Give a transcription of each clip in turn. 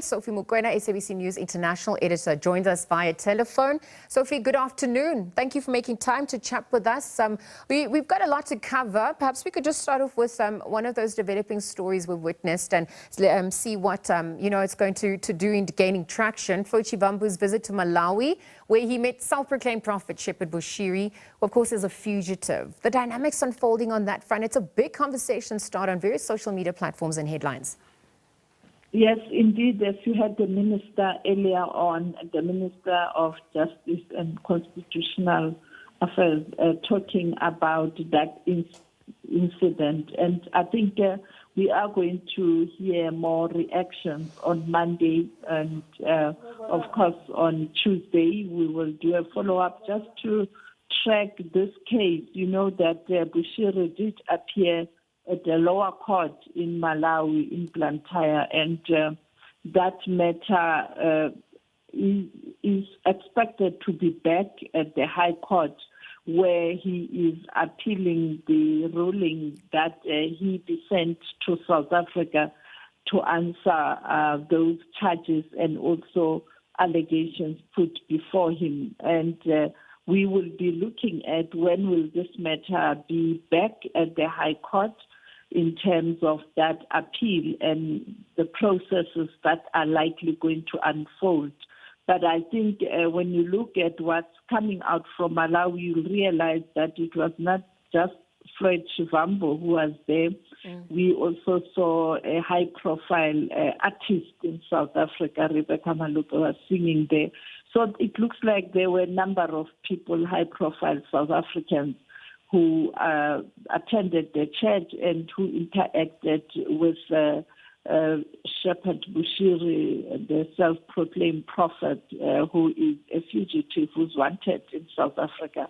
Sophie Mokoena, SABC News International Editor, joins us via telephone. Sophie, good afternoon. Thank you for making time to chat with us. We've got a lot to cover. Perhaps we could just start off with one of those developing stories we've witnessed and see what it's going to do in gaining traction. Zimbabwe's visit to Malawi, where he met self-proclaimed prophet Shepherd Bushiri, who of course is a fugitive. The dynamics unfolding on that front, it's a big conversation start on various social media platforms and headlines. Yes, indeed, as you had the minister earlier on, the Minister of Justice and Constitutional Affairs talking about that incident. And I think we are going to hear more reactions on Monday. And of course, on Tuesday, we will do a follow-up just to track this case. You know that Bushiri did appear at the lower court in Malawi, in Blantyre, and that matter is expected to be back at the High Court, where he is appealing the ruling that he be sent to South Africa to answer those charges and also allegations put before him. And we will be looking at when will this matter be back at the High Court in terms of that appeal and the processes that are likely going to unfold. But I think when you look at what's coming out from Malawi, you'll realize that it was not just Fred Shivambo who was there. We also saw a high-profile artist in South Africa, Rebecca Malope, was singing there. So it looks like there were a number of people, high-profile South Africans, who attended the church and who interacted with Shepherd Bushiri, the self-proclaimed prophet, who is a fugitive who's wanted in South Africa.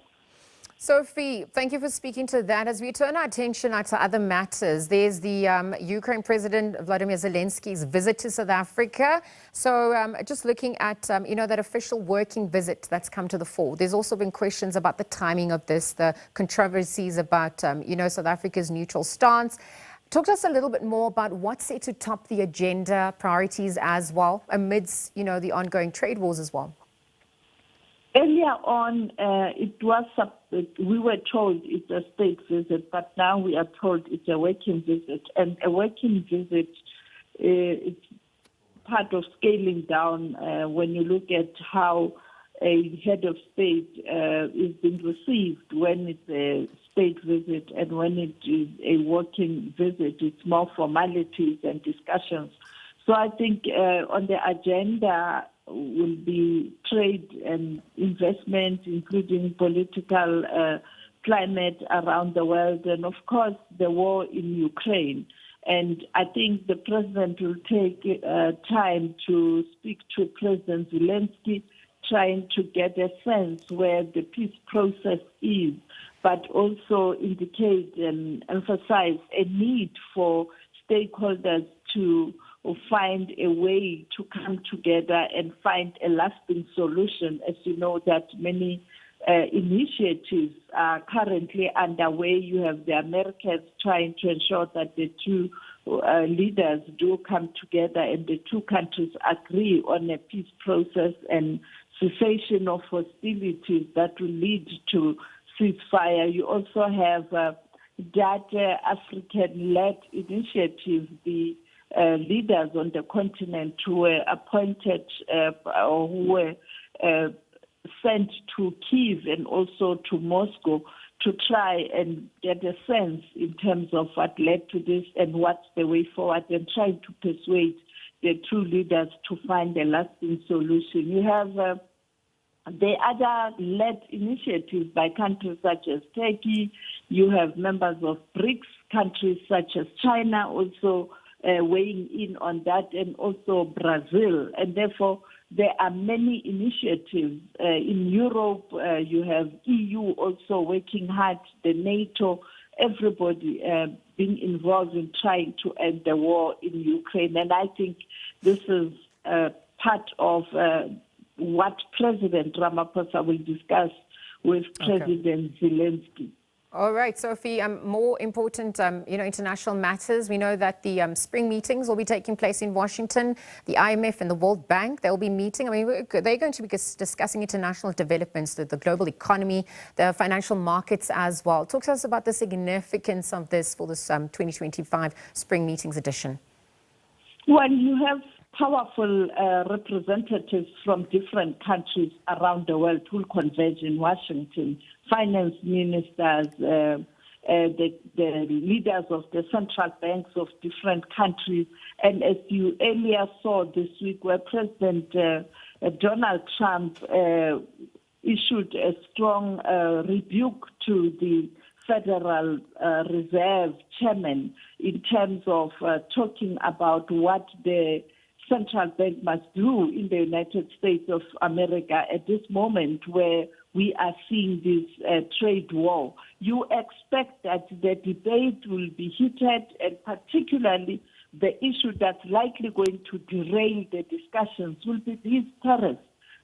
Sophie, thank you for speaking to that. As we turn our attention now to other matters, there's the Ukraine President Vladimir Zelensky's visit to South Africa. So just looking at, that official working visit that's come to the fore. There's also been questions about the timing of this, the controversies about, South Africa's neutral stance. Talk to us a little bit more about what's set to top the agenda, priorities as well, amidst, the ongoing trade wars as well. Earlier on, we were told it's a state visit, but now we are told it's a working visit. And a working visit is part of scaling down when you look at how a head of state is being received when it's a state visit and when it is a working visit. It's more formalities and discussions. So I think on the agenda will be trade and investment, including political climate around the world, and of course the war in Ukraine. And I think the president will take time to speak to President Zelensky, trying to get a sense where the peace process is, but also indicate and emphasize a need for stakeholders to find a way to come together and find a lasting solution. As you know, that many initiatives are currently underway. You have the Americans trying to ensure that the two leaders do come together and the two countries agree on a peace process and cessation of hostilities that will lead to ceasefire. You also have that African-led initiative, the leaders on the continent who were appointed or who were sent to Kyiv and also to Moscow to try and get a sense in terms of what led to this and what's the way forward, and trying to persuade the two leaders to find a lasting solution. You have the other led initiatives by countries such as Turkey. You have members of BRICS, countries such as China also weighing in on that, and also Brazil. And therefore, there are many initiatives. In Europe, you have EU also working hard, the NATO, everybody being involved in trying to end the war in Ukraine. And I think this is part of what President Ramaphosa will discuss with President Zelensky. All right, Sophie, more important, international matters. We know that the spring meetings will be taking place in Washington. The IMF and the World Bank, they'll be meeting. I mean, they're going to be discussing international developments, the global economy, the financial markets as well. Talk to us about the significance of this for this 2025 spring meetings edition. Well, you have powerful representatives from different countries around the world who will converge in Washington. Finance ministers, the leaders of the central banks of different countries. And as you earlier saw this week, where President Donald Trump issued a strong rebuke to the Federal Reserve chairman in terms of talking about what the central bank must do in the United States of America at this moment where we are seeing this trade war. You expect that the debate will be heated, and particularly the issue that's likely going to derail the discussions will be these tariffs,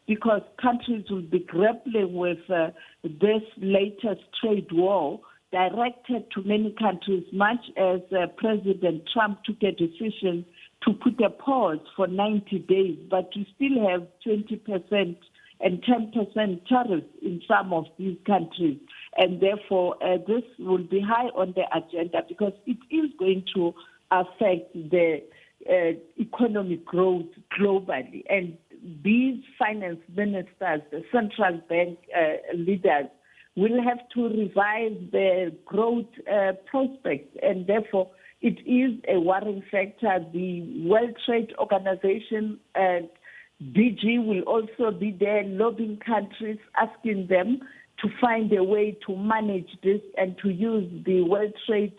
because countries will be grappling with this latest trade war directed to many countries, much as President Trump took a decision to put a pause for 90 days, but to still have 20% and 10% tariffs in some of these countries. And therefore, this will be high on the agenda because it is going to affect the economic growth globally. And these finance ministers, the central bank leaders, will have to revise their growth prospects, and therefore it is a worrying factor. The World Trade Organization and DG will also be there lobbying countries, asking them to find a way to manage this and to use the World Trade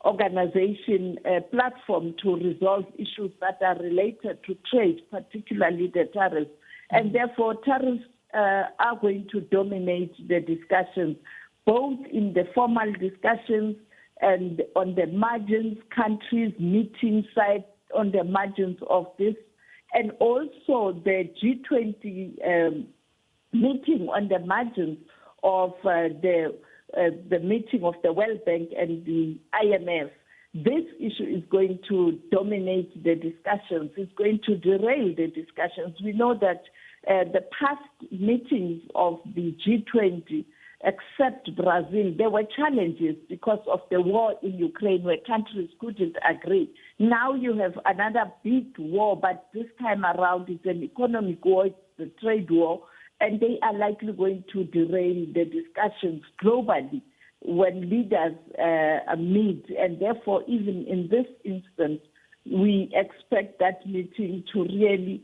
Organization platform to resolve issues that are related to trade, particularly the tariffs. And therefore, tariffs are going to dominate the discussions, both in the formal discussions and on the margins, countries meeting side on the margins of this, and also the G20 meeting on the margins of the meeting of the World Bank and the IMF. This issue is going to dominate the discussions. It's going to derail the discussions. We know that the past meetings of the G20, except Brazil, there were challenges because of the war in Ukraine where countries couldn't agree. Now you have another big war, but this time around it's an economic war, it's the trade war, and they are likely going to derail the discussions globally when leaders meet. And therefore, even in this instance, we expect that meeting to really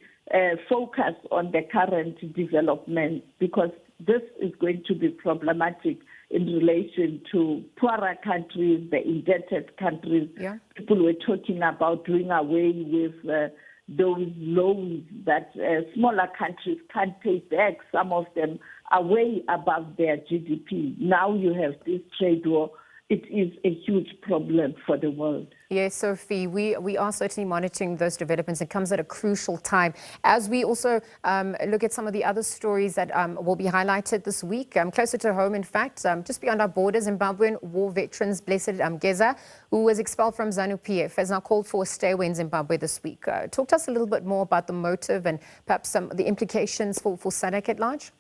focus on the current developments, because this is going to be problematic in relation to poorer countries, the indebted countries. Yeah. People were talking about doing away with those loans that smaller countries can't pay back. Some of them are way above their GDP. Now you have this trade war. It is a huge problem for the world. Yes, Sophie, we are certainly monitoring those developments. It comes at a crucial time. As we also look at some of the other stories that will be highlighted this week, closer to home, in fact, just beyond our borders, Zimbabwean war veterans Blessed Geza, who was expelled from ZANU-PF, has now called for a stay away in Zimbabwe this week. Talk to us a little bit more about the motive and perhaps some of the implications for SADC at large.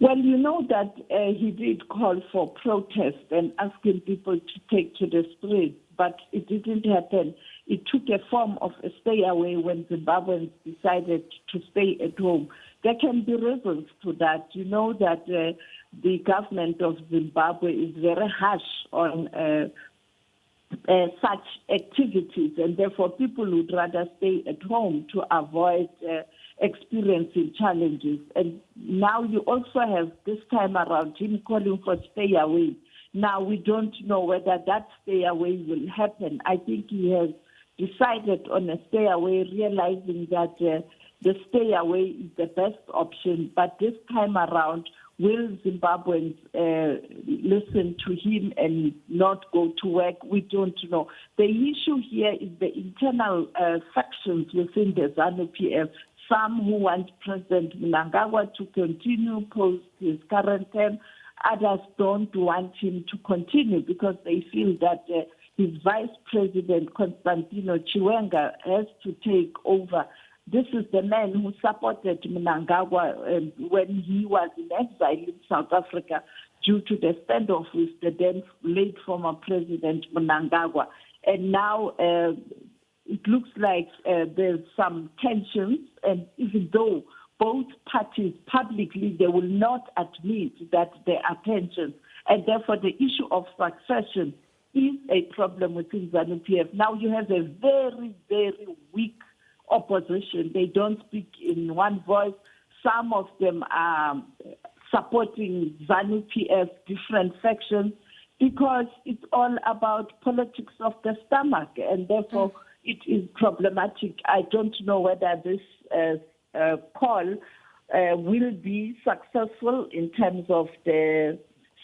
Well, you know that he did call for protest and asking people to take to the streets, but it didn't happen. It took a form of a stay away when Zimbabweans decided to stay at home. There can be reasons to that. You know that the government of Zimbabwe is very harsh on such activities, and therefore people would rather stay at home to avoid experiencing challenges. And now you also have this time around him calling for stay away. Now we don't know whether that stay away will happen. I think he has decided on a stay away, realizing that the stay away is the best option. But this time around, will Zimbabweans listen to him and not go to work? We don't know. The issue here is the internal factions within the ZANU-PF. Some who want President Mnangagwa to continue post his current term, Others don't want him to continue because they feel that his vice president, Constantino Chiwenga, has to take over. This is the man who supported Mnangagwa when he was in exile in South Africa due to the standoff with the then late former president Mnangagwa. And now it looks like there's some tensions, and even though both parties publicly, they will not admit that there are tensions. And therefore, the issue of succession is a problem within ZANU-PF. Now you have a very, very weak opposition. They don't speak in one voice. Some of them are supporting ZANU-PF, different factions, because it's all about politics of the stomach, and therefore it is problematic. I don't know whether this call will be successful in terms of the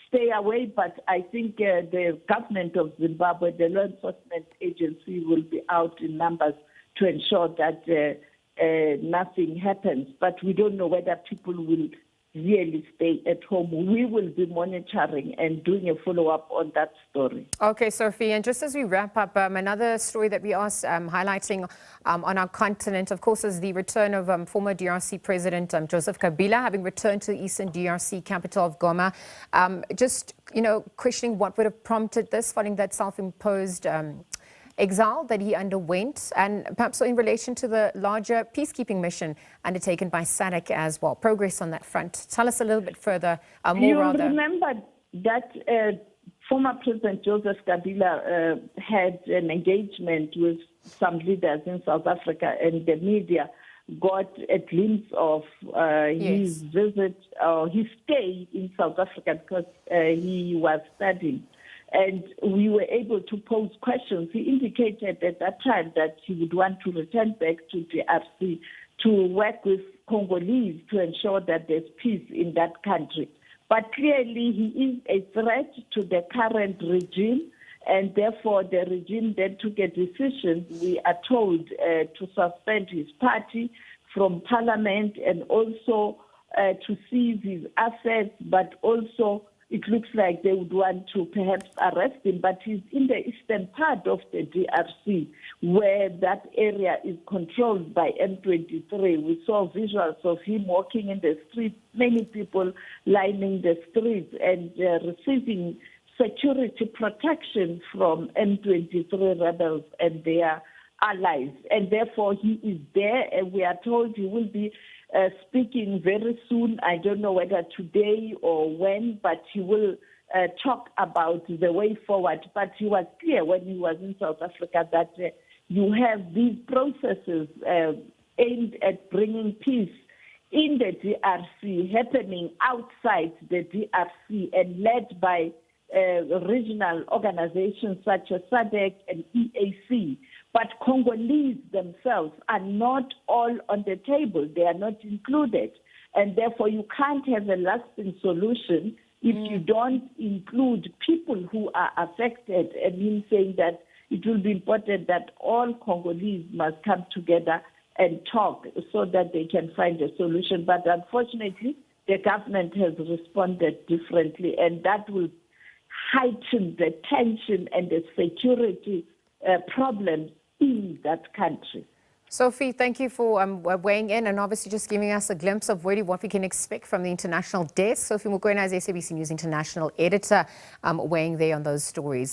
stay away, but I think the government of Zimbabwe, the law enforcement agency, will be out in numbers to ensure that nothing happens. But we don't know whether people will really stay at home. We will be monitoring and doing a follow-up on that story. Okay, Sophie, and just as we wrap up, another story that we are highlighting on our continent, of course, is the return of former DRC President Joseph Kabila, having returned to the eastern DRC capital of Goma. Just, questioning what would have prompted this, following that self-imposed exile that he underwent, and perhaps in relation to the larger peacekeeping mission undertaken by SADC as well. Progress on that front. Tell us a little bit further, You remember that former President Joseph Kabila had an engagement with some leaders in South Africa, and the media got a glimpse of his visit, or his stay in South Africa, because he was studying. And we were able to pose questions. He indicated at that time that he would want to return back to DRC to work with Congolese to ensure that there's peace in that country. But clearly he is a threat to the current regime, and therefore the regime then took a decision, we are told, to suspend his party from parliament, and also to seize his assets, but also it looks like they would want to perhaps arrest him, but he's in the eastern part of the DRC, where that area is controlled by M23. We saw visuals of him walking in the streets, many people lining the streets and receiving security protection from M23 rebels and their allies. And therefore he is there, and we are told he will be speaking very soon. I don't know whether today or when, but he will talk about the way forward. But he was clear when he was in South Africa that you have these processes aimed at bringing peace in the DRC happening outside the DRC and led by regional organizations such as SADC and EAC. But Congolese themselves are not all on the table. They are not included. And therefore, you can't have a lasting solution if you don't include people who are affected. And him saying that it will be important that all Congolese must come together and talk so that they can find a solution. But unfortunately, the government has responded differently, and that will heighten the tension and the security problems in that country. Sophie, thank you for weighing in and obviously just giving us a glimpse of really what we can expect from the international desk. Sophie Mokoena is SABC News International Editor, weighing there on those stories.